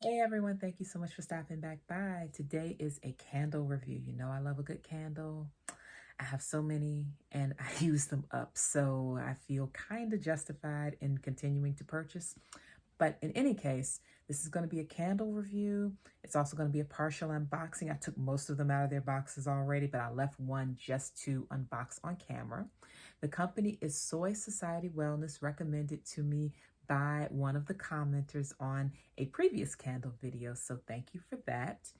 Hey everyone, thank you so much for stopping back by. Today is a candle review. You know I love a good candle. I have so many and I use them up, so I feel kind of justified in continuing to purchase. But in any case, this is going to be a candle review. It's also going to be a partial unboxing. I took most of them out of their boxes already, but I left one just to unbox on camera. The company is Soy Society Wellness, recommended to me by one of the commenters on a previous candle video, so thank you for that.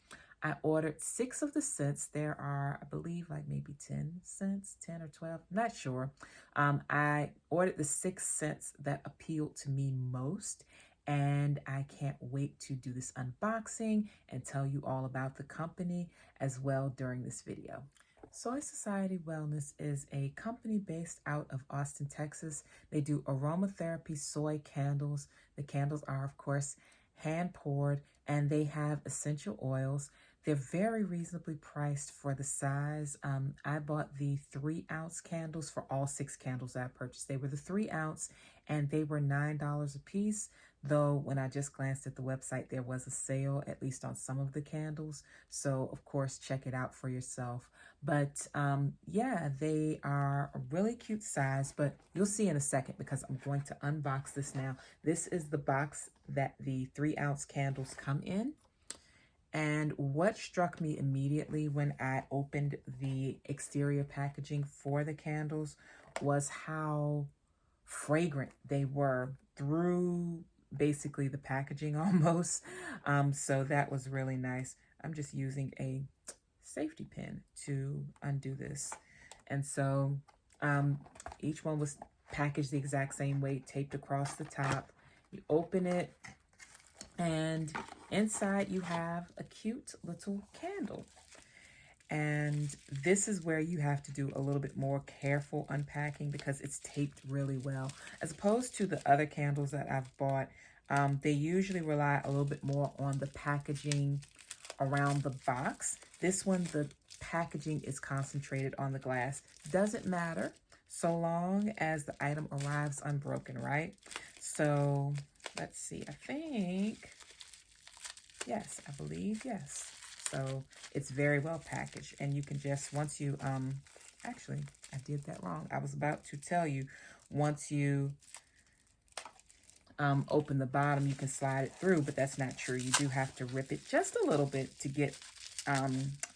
I ordered 6 of the scents. There are, I believe, like maybe 10 scents, 10 or 12, not sure. I ordered the 6 scents that appealed to me most, and I can't wait to do this unboxing and tell you all about the company as well during this video. Soy Society Wellness is a company based out of Austin, Texas. They do aromatherapy soy candles. The candles are, of course, hand poured, and they have essential oils. They're very reasonably priced for the size. I bought the 3-ounce candles for all 6 candles I purchased. They were the 3-ounce, and they were $9 a piece. Though when I just glanced at the website, there was a sale, at least on some of the candles. So, of course, check it out for yourself. But yeah, they are a really cute size, but you'll see in a second because I'm going to unbox this now. This is the box that the 3-ounce candles come in. And what struck me immediately when I opened the exterior packaging for the candles was how fragrant they were through basically the packaging almost. So that was really nice. I'm just using a safety pin to undo this. And so each one was packaged the exact same way, taped across the top. You open it, and inside you have a cute little candle. And this is where you have to do a little bit more careful unpacking because it's taped really well. As opposed to the other candles that I've bought, they usually rely a little bit more on the packaging around the box. This one, the packaging is concentrated on the glass. Doesn't matter so long as the item arrives unbroken, right? So let's see, I think, yes, I believe, yes. So it's very well packaged, and you can just, once you, actually, I did that wrong. I was about to tell you, once you open the bottom, you can slide it through, but that's not true. You do have to rip it just a little bit to get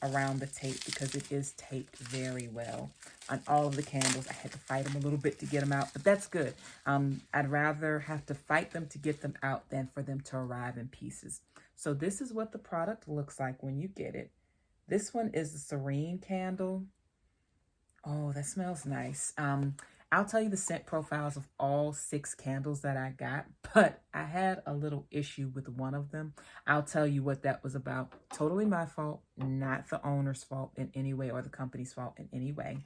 around the tape because it is taped very well. On all of the candles, I had to fight them a little bit to get them out, but that's good. I'd rather have to fight them to get them out than for them to arrive in pieces. So this is what the product looks like when you get it. This one is the Serene candle. Oh, that smells nice. I'll tell you the scent profiles of all 6 candles that I got, but I had a little issue with one of them. I'll tell you what that was about. Totally my fault, not the owner's fault in any way or the company's fault in any way.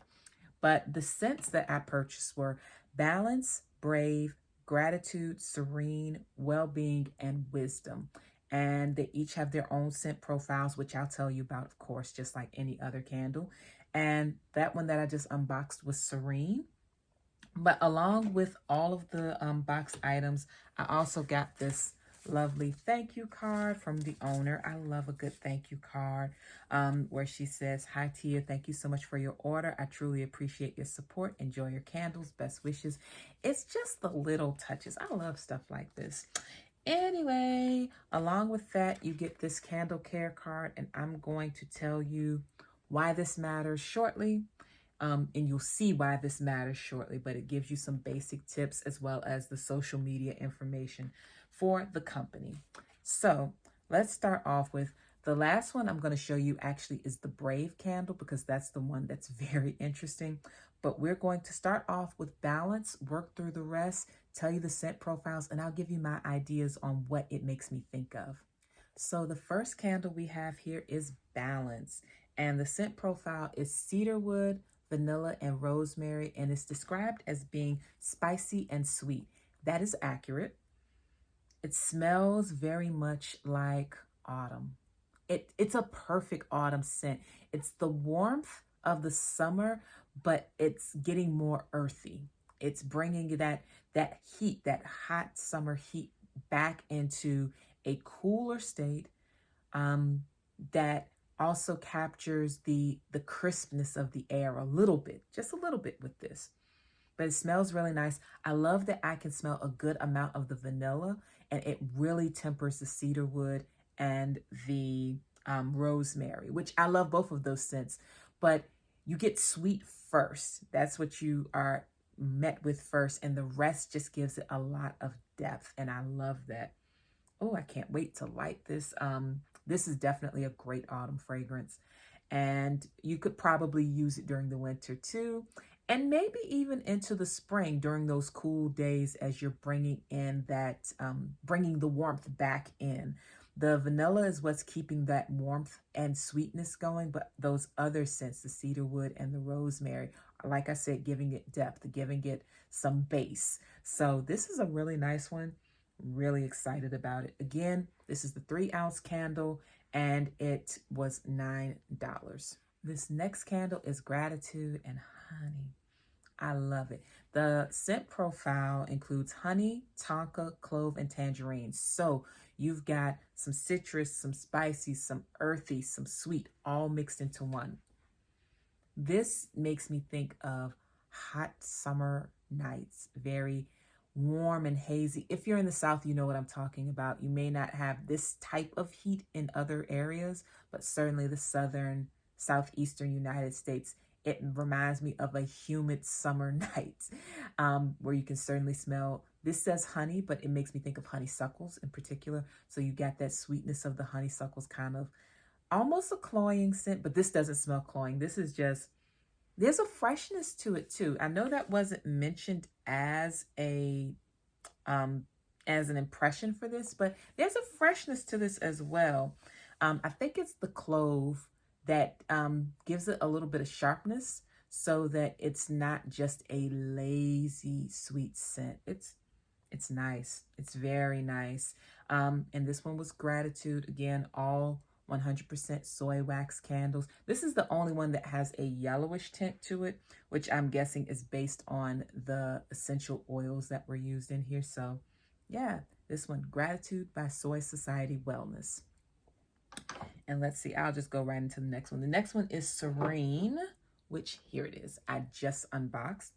But the scents that I purchased were Balance, Brave, Gratitude, Serene, Wellbeing, and Wisdom. And they each have their own scent profiles, which I'll tell you about, of course, just like any other candle. And that one that I just unboxed was Serene. But along with all of the box items, I also got this lovely thank you card from the owner. I love a good thank you card where she says, "Hi Tia, thank you so much for your order. I truly appreciate your support. Enjoy your candles. Best wishes." It's just the little touches. I love stuff like this. Anyway, along with that, you get this candle care card, and I'm going to tell you why this matters shortly. And you'll see why this matters shortly, but it gives you some basic tips as well as the social media information for the company. So let's start off with the last one I'm going to show you actually is the Brave candle because that's the one that's very interesting. But we're going to start off with Balance, work through the rest, tell you the scent profiles, and I'll give you my ideas on what it makes me think of. So the first candle we have here is Balance, and the scent profile is Cedarwood, Vanilla, and Rosemary, and it's described as being spicy and sweet. That is accurate. It smells very much like autumn. It's a perfect autumn scent. It's the warmth of the summer, but it's getting more earthy. It's bringing that heat, that hot summer heat back into a cooler state that also captures the crispness of the air a little bit, just a little bit with this. But it smells really nice. I love that I can smell a good amount of the vanilla, and it really tempers the cedarwood and the rosemary, which I love both of those scents. But you get sweet first. That's what you are met with first, and the rest just gives it a lot of depth, and I love that. Oh, I can't wait to light this. This is definitely a great autumn fragrance, and you could probably use it during the winter too, and maybe even into the spring during those cool days as you're bringing in that, bringing the warmth back in. The vanilla is what's keeping that warmth and sweetness going, but those other scents, the cedarwood and the rosemary, are, like I said, giving it depth, giving it some base. So this is a really nice one. Really excited about it. Again, this is the 3-ounce candle, and it was $9. This next candle is Gratitude and Honey. I love it. The scent profile includes honey, tonka, clove, and tangerine. So you've got some citrus, some spicy, some earthy, some sweet, all mixed into one. This makes me think of hot summer nights, very warm and hazy. If you're in the South, you know what I'm talking about. You may not have this type of heat in other areas, but certainly the southern, southeastern United States, it reminds me of a humid summer night, where you can certainly smell, this says honey, but it makes me think of honeysuckles in particular. So you got that sweetness of the honeysuckles, kind of almost a cloying scent, but this doesn't smell cloying. This is just, there's a freshness to it too. I know that wasn't mentioned as an impression for this, but there's a freshness to this as well. I think it's the clove that gives it a little bit of sharpness, so that it's not just a lazy sweet scent. It's nice. It's very nice. And this one was Gratitude. Again, all 100% soy wax candles. This is the only one that has a yellowish tint to it, which I'm guessing is based on the essential oils that were used in here. So yeah, this one, Gratitude by Soy Society Wellness. And let's see, I'll just go right into the next one. The next one is Serene, which here it is. I just unboxed.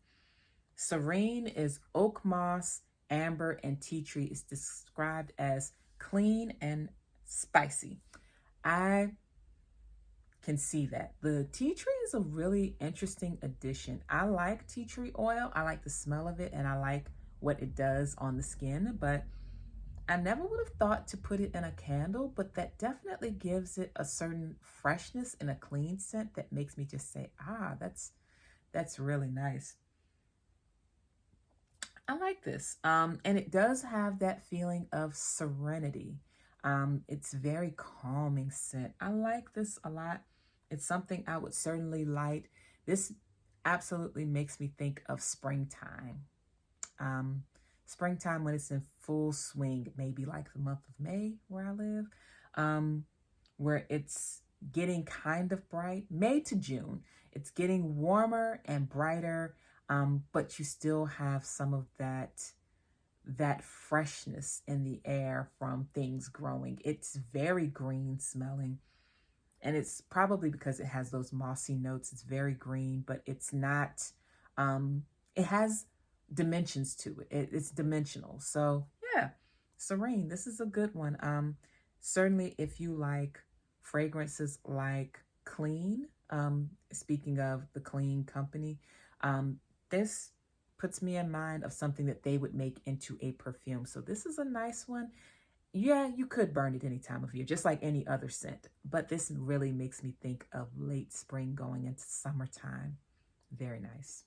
Serene is oak moss, amber, and tea tree. It's described as clean and spicy. I can see that. The tea tree is a really interesting addition. I like tea tree oil. I like the smell of it, and I like what it does on the skin, but I never would have thought to put it in a candle, but that definitely gives it a certain freshness and a clean scent that makes me just say, ah, that's really nice. I like this. And it does have that feeling of serenity. It's very calming scent. I like this a lot. It's something I would certainly light. This absolutely makes me think of springtime. Springtime when it's in full swing, maybe like the month of May where I live, where it's getting kind of bright. May to June, it's getting warmer and brighter, but you still have some of that freshness in the air from things growing. It's very green smelling, and it's probably because it has those mossy notes. It's very green, but it's not, it has dimensions to it. It's dimensional. So yeah, Serene, this is a good one. Certainly if you like fragrances like Clean, speaking of the Clean company, this puts me in mind of something that they would make into a perfume. So this is a nice one. Yeah, you could burn it any time of year, just like any other scent, but this really makes me think of late spring going into summertime. Very nice.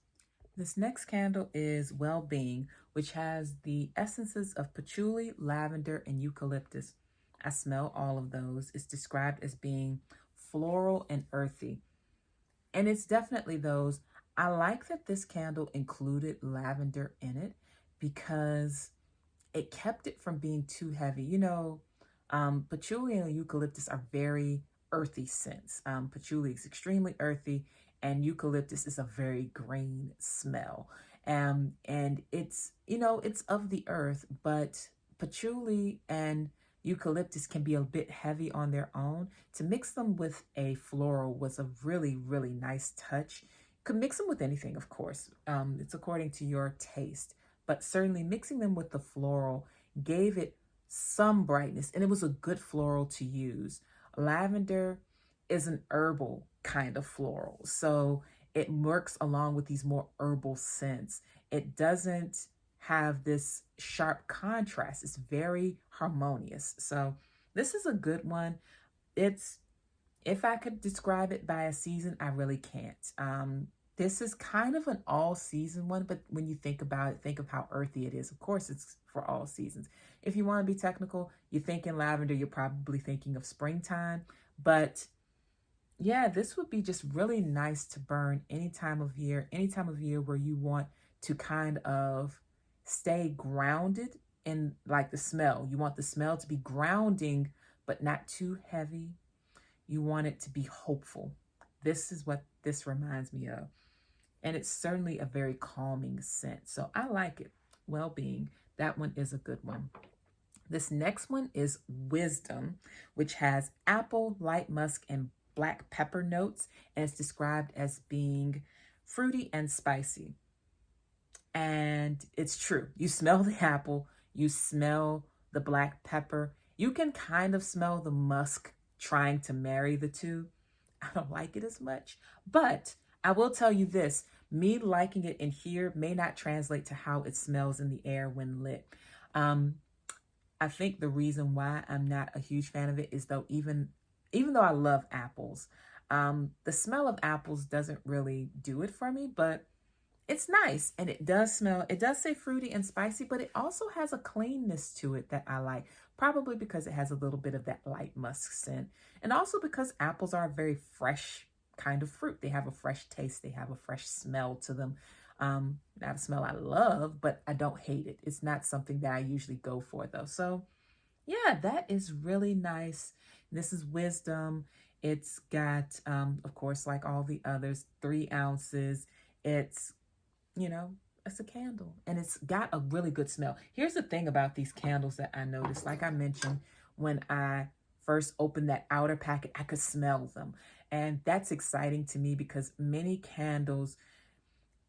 This next candle is Wellbeing, which has the essences of patchouli, lavender, and eucalyptus. I smell all of those. It's described as being floral and earthy, and it's definitely those. I like that this candle included lavender in it because it kept it from being too heavy. You know, patchouli and eucalyptus are very earthy scents. Patchouli is extremely earthy, and eucalyptus is a very green smell. And it's, you know, it's of the earth, but patchouli and eucalyptus can be a bit heavy on their own. To mix them with a floral was a really, really nice touch. You could mix them with anything, of course. It's according to your taste. But certainly mixing them with the floral gave it some brightness, and it was a good floral to use. Lavender is an herbal kind of floral, so it works along with these more herbal scents. It doesn't have this sharp contrast. It's very harmonious. So this is a good one. It's, if I could describe it by a season, I really can't. This is kind of an all season one, but when you think about it, think of how earthy it is. Of course, it's for all seasons. If you want to be technical, you're thinking lavender, you're probably thinking of springtime. But yeah, this would be just really nice to burn any time of year where you want to kind of stay grounded in like the smell. You want the smell to be grounding, but not too heavy. You want it to be hopeful. This is what this reminds me of. And it's certainly a very calming scent. So I like it. Wellbeing, that one is a good one. This next one is Wisdom, which has apple, light musk, and black pepper notes. And it's described as being fruity and spicy. And it's true. You smell the apple, you smell the black pepper. You can kind of smell the musk trying to marry the two. I don't like it as much, but I will tell you this, me liking it in here may not translate to how it smells in the air when lit. I think the reason why I'm not a huge fan of it is though, even though I love apples, the smell of apples doesn't really do it for me, but it's nice. And it does smell, it does say fruity and spicy, but it also has a cleanness to it that I like, probably because it has a little bit of that light musk scent. And also because apples are a very fresh kind of fruit. They have a fresh taste. They have a fresh smell to them. Not a smell I love, but I don't hate it. It's not something that I usually go for though. So yeah, that is really nice. This is Wisdom. It's got, of course, like all the others, 3 ounces. It's, you know, it's a candle and it's got a really good smell. Here's the thing about these candles that I noticed. Like I mentioned, when I first opened that outer packet, I could smell them. And that's exciting to me because many candles,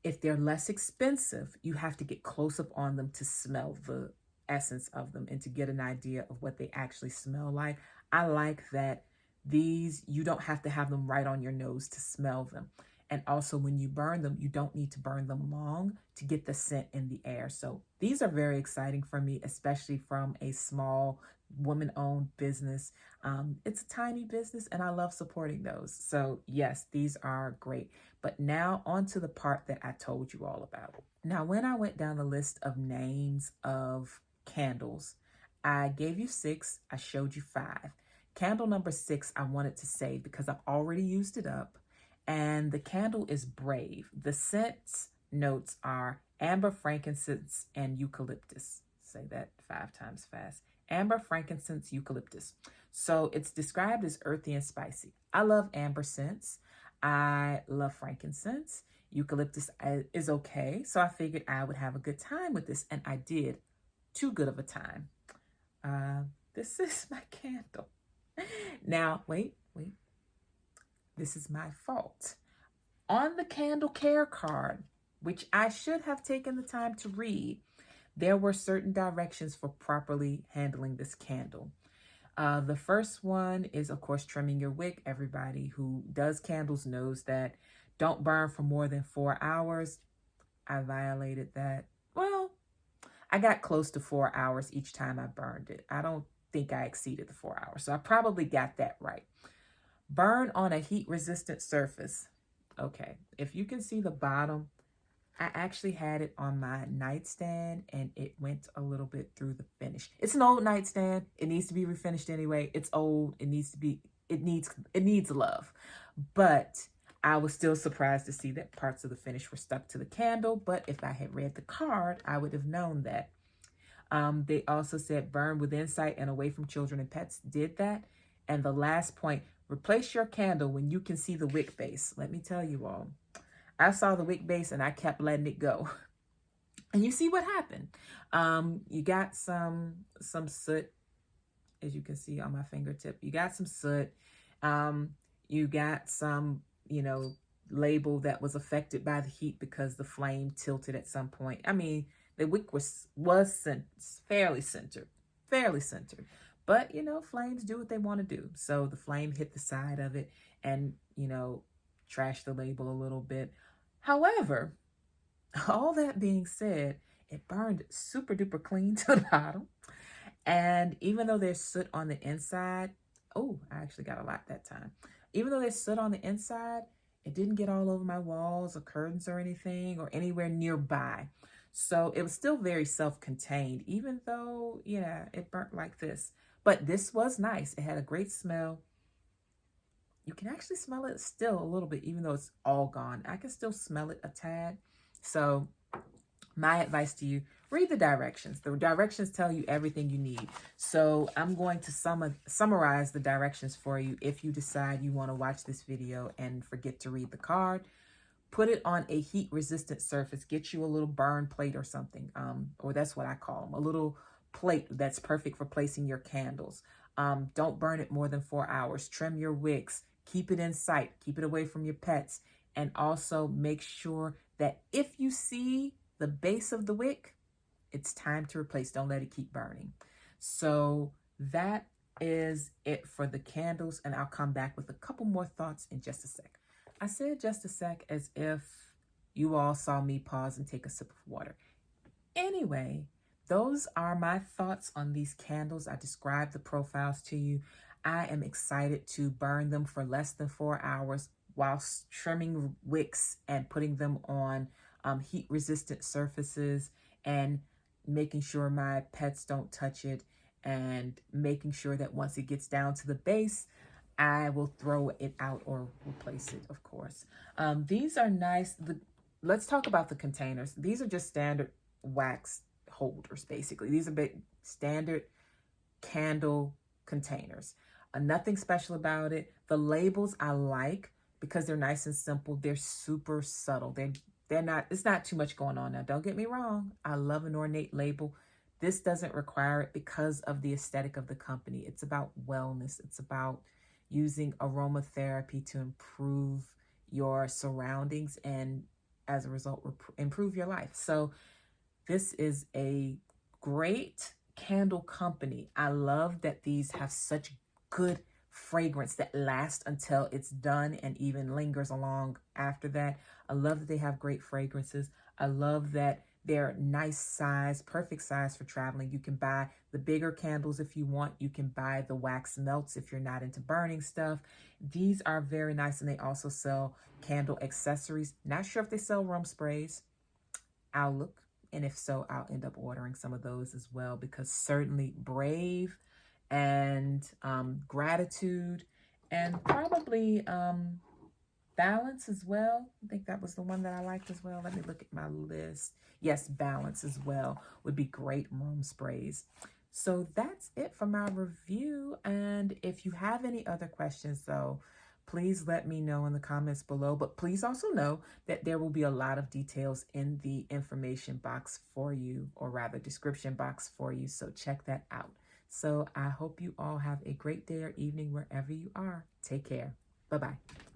if they're less expensive, you have to get close up on them to smell the essence of them and to get an idea of what they actually smell like. I like that these, you don't have to have them right on your nose to smell them. And also when you burn them, you don't need to burn them long to get the scent in the air. So these are very exciting for me, especially from a small woman-owned business. It's a tiny business and I love supporting those. So yes, these are great. But now on to the part that I told you all about. Now, when I went down the list of names of candles, I gave you 6, I showed you 5. Candle number 6, I wanted to save because I've already used it up. And the candle is Brave. The scent notes are amber, frankincense, and eucalyptus. Say that 5 times fast. Amber, frankincense, eucalyptus. So it's described as earthy and spicy. I love amber scents. I love frankincense. Eucalyptus is okay. So I figured I would have a good time with this. And I did. Too good of a time. This is my candle. Now, wait. This is my fault. On the candle care card, which I should have taken the time to read, there were certain directions for properly handling this candle. The first one is, of course, trimming your wick. Everybody who does candles knows that don't burn for more than 4 hours. I violated that. Well, I got close to 4 hours each time I burned it. I don't think I exceeded the 4 hours, so I probably got that right. Burn on a heat-resistant surface. Okay, if you can see the bottom, I actually had it on my nightstand and it went a little bit through the finish. It's an old nightstand. It needs to be refinished anyway. It's old. It needs love. But I was still surprised to see that parts of the finish were stuck to the candle. But if I had read the card, I would have known that. They also said burn with insight and away from children and pets. Did that. And the last point, replace your candle when you can see the wick base. Let me tell you all, I saw the wick base and I kept letting it go. And you see what happened. You got some soot as you can see on my fingertip. You got some soot. You got some, you know, label that was affected by the heat because the flame tilted at some point. I mean, the wick was fairly centered, but you know, flames do what they want to do. So the flame hit the side of it and, you know, trashed the label a little bit. However, all that being said, it burned super duper clean to the bottom. And even though there's soot on the inside, oh, I actually got a lot that time. Even though there's soot on the inside, it didn't get all over my walls or curtains or anything or anywhere nearby. So it was still very self-contained, even though, yeah, it burnt like this. But this was nice. It had a great smell. You can actually smell it still a little bit, even though it's all gone. I can still smell it a tad. So my advice to you, read the directions. The directions tell you everything you need. So I'm going to summarize the directions for you if you decide you want to watch this video and forget to read the card. Put it on a heat-resistant surface. Get you a little burn plate or something, or that's what I call them, a little plate that's perfect for placing your candles. Don't burn it more than 4 hours. Trim your wicks. Keep it in sight. Keep it away from your pets. And also make sure that if you see the base of the wick, it's time to replace. Don't let it keep burning. So that is it for the candles, and I'll come back with a couple more thoughts in just a sec. I said just a sec as if you all saw me pause and take a sip of water. Anyway, those are my thoughts on these candles. I described the profiles to you. I am excited to burn them for less than 4 hours whilst trimming wicks and putting them on heat-resistant surfaces and making sure my pets don't touch it and making sure that once it gets down to the base, I will throw it out or replace it, of course. These are nice. Let's talk about the containers. These are just standard wax holders, basically. These are standard candle containers. Nothing special about it. The labels I like because they're nice and simple. They're super subtle. They're not, it's not too much going on now. Don't get me wrong. I love an ornate label. This doesn't require it because of the aesthetic of the company. It's about wellness. It's about using aromatherapy to improve your surroundings and as a result, improve your life. So this is a great candle company. I love that these have such good fragrance that lasts until it's done and even lingers along after that. I love that they have great fragrances. I love that they're nice size, perfect size for traveling. You can buy the bigger candles if you want. You can buy the wax melts if you're not into burning stuff. These are very nice, and they also sell candle accessories. Not sure if they sell room sprays. I'll look, and if so, I'll end up ordering some of those as well, because certainly Brave and Gratitude and probably Balance as well. I think that was the one that I liked as well. Let me look at my list. Yes, Balance as well would be great room sprays. So that's it for my review. And if you have any other questions, though, please let me know in the comments below. But please also know that there will be a lot of details in the information box for you, or rather description box for you. So check that out. So I hope you all have a great day or evening wherever you are. Take care. Bye-bye.